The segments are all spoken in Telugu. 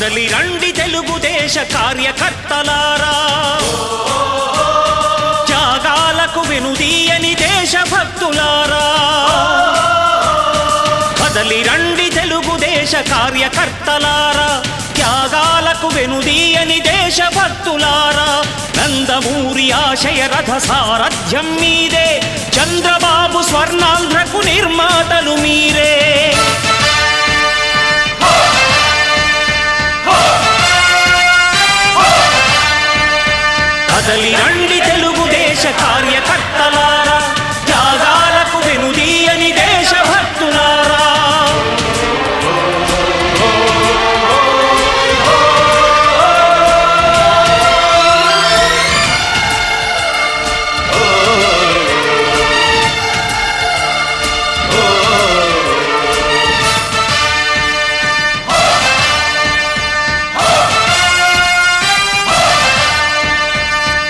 కదలి రండి తెలుగుదేశ కార్యకర్తలారా, త్యాగాలకు వెనుదీయని దేశభక్తులారా. కదలి రండి తెలుగుదేశ కార్యకర్తలారా, త్యాగాలకు వెనుదీయని దేశభక్తులారా. నందమూరి ఆశయ రథ సారథ్యం మీదే, చంద్రబాబు స్వర్ణాంధ్రకు నిర్మాతలు మీరే. కదలి రండి తెలుగుదేశ కార్యకర్తలారా, త్యాగాలకు వెనుదీయని దేశభక్తులారా.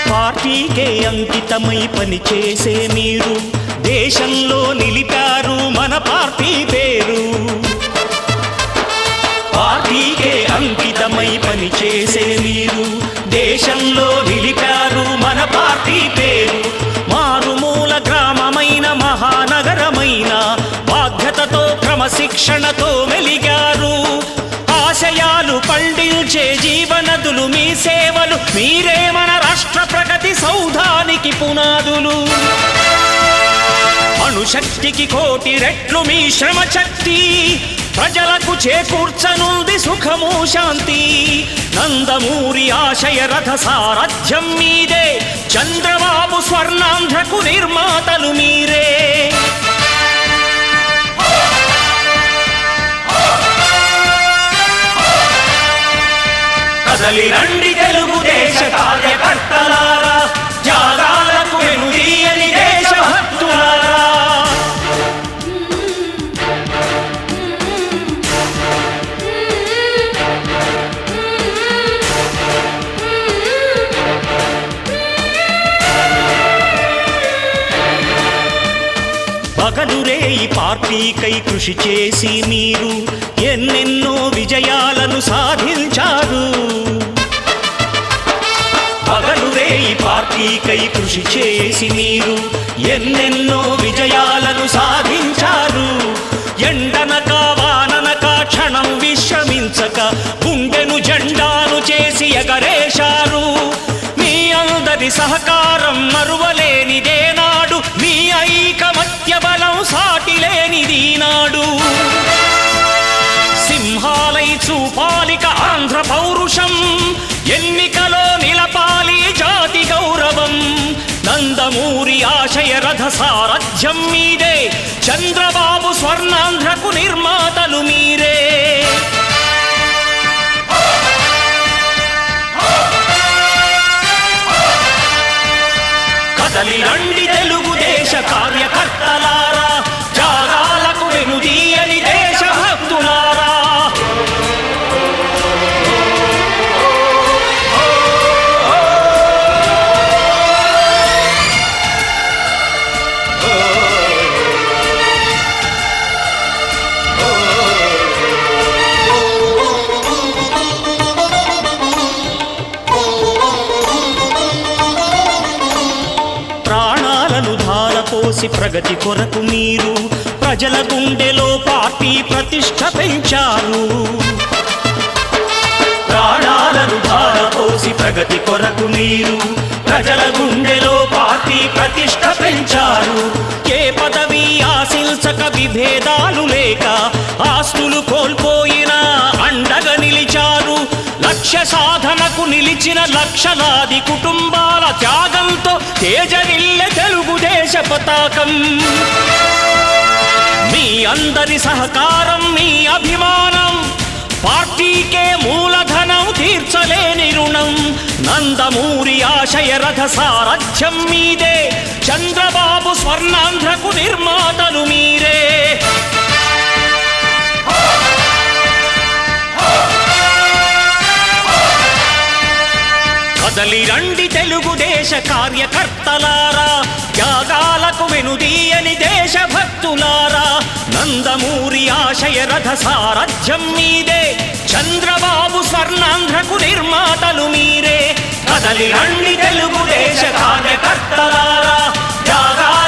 పార్టీకే అంకితమై పనిచేసే మీరు దేశంలో నిలిపారు మన పార్టీ పేరు. పార్టీకే అంకితమై పనిచేసే మీరు దేశంలో నిలిపారు మన పార్టీ పేరు. మారుమూల గ్రామమైన మహానగరమైన బాధ్యతతో క్రమశిక్షణతో మెలిగారు. ఆశయాలు పండించే జీవనదులు మీ సేవలు, మీరే మన రాష్ట్ర ప్రగతి సౌధానికి పునాదులు. అణుశక్తికి కోటి రెట్లు మీ శ్రమ శక్తి, ప్రజలకు చేకూర్చనుంది సుఖము శాంతి. నందమూరి ఆశయ రథ సారథ్యం మీదే, చంద్రబాబు స్వర్ణాంధ్రకు నిర్మాతలు మీరే. కదలి రండి తెలుగుదేశ కార్యకర్తలారా, త్యాగాలకు వెనుదీయని దేశభక్తులారా. పగలురే ఈ పార్టీకై కృషి చేసి మీరు ఎన్నెన్నో విజయాలను సాధించారు. పగలురే ఈ పార్టీకై కృషి చేసి మీరు ఎన్నెన్నో విజయాలను సాధించారు. ఎండనక వాననక క్షణం విశ్రమించక గుండెను జెండాను చేసి ఎగరేశారు. మీ అందరి సహకారం మరువలేనిదేనాడు, మీ ఐకమత్య బలం సాటిలేనిదీనాడు. సింహాలై చూపాలిక ఆంధ్ర పౌరుషం, ఎన్నికలో నిలపాలి జాతి గౌరవం. నందమూరి ఆశయ రథ సారథ్యం మీదే, చంద్రబాబు స్వర్ణాంధ్రకు నిర్మాతలు మీరే. కదలి రండి తెలుగుదేశ కార్యకర్తలారా, త్యాగాలకు వెనుదీయని దేశభక్తులారా. ప్రగతి కొరకు మీరు ప్రజల గుండెలో పార్టీ ప్రతిష్ఠ పెంచారు. ప్రాణాలను ధారపోసి ప్రగతి కొరకు మీరు ప్రజల గుండెలో పార్టీ ప్రతిష్ఠ పెంచారు. ఏ పదవి ఆశించక విభేదాలు లేక ఆస్తులు కోల్పోయినా అండగా నిలిచారు. లక్ష్య సాధనకు నిలిచిన లక్షలాది కుటుంబాల త్యాగంతో తేజరిల్లె తెలుగుదేశ పతాకం. మీ అందరి సహకారం, మీ అభిమానం పార్టీకే మూలధనం, తీర్చలేని రుణం. నందమూరి ఆశయ రథ సారథ్యం మీదే, చంద్రబాబు స్వర్ణాంధ్రకు నిర్మాతలు మీరే. కదలి రండి తెలుగుదేశ కార్యకర్తలారా, త్యాగాలకు వెనుదీయని దేశ దేశభక్తులారా నందమూరి ఆశయ రథ సారథ్యం మీదే చంద్రబాబు స్వర్ణాంధ్రకు నిర్మాతలు మీరే కదలి రండి తెలుగుదేశ కార్యకర్తలారా త్యాగాల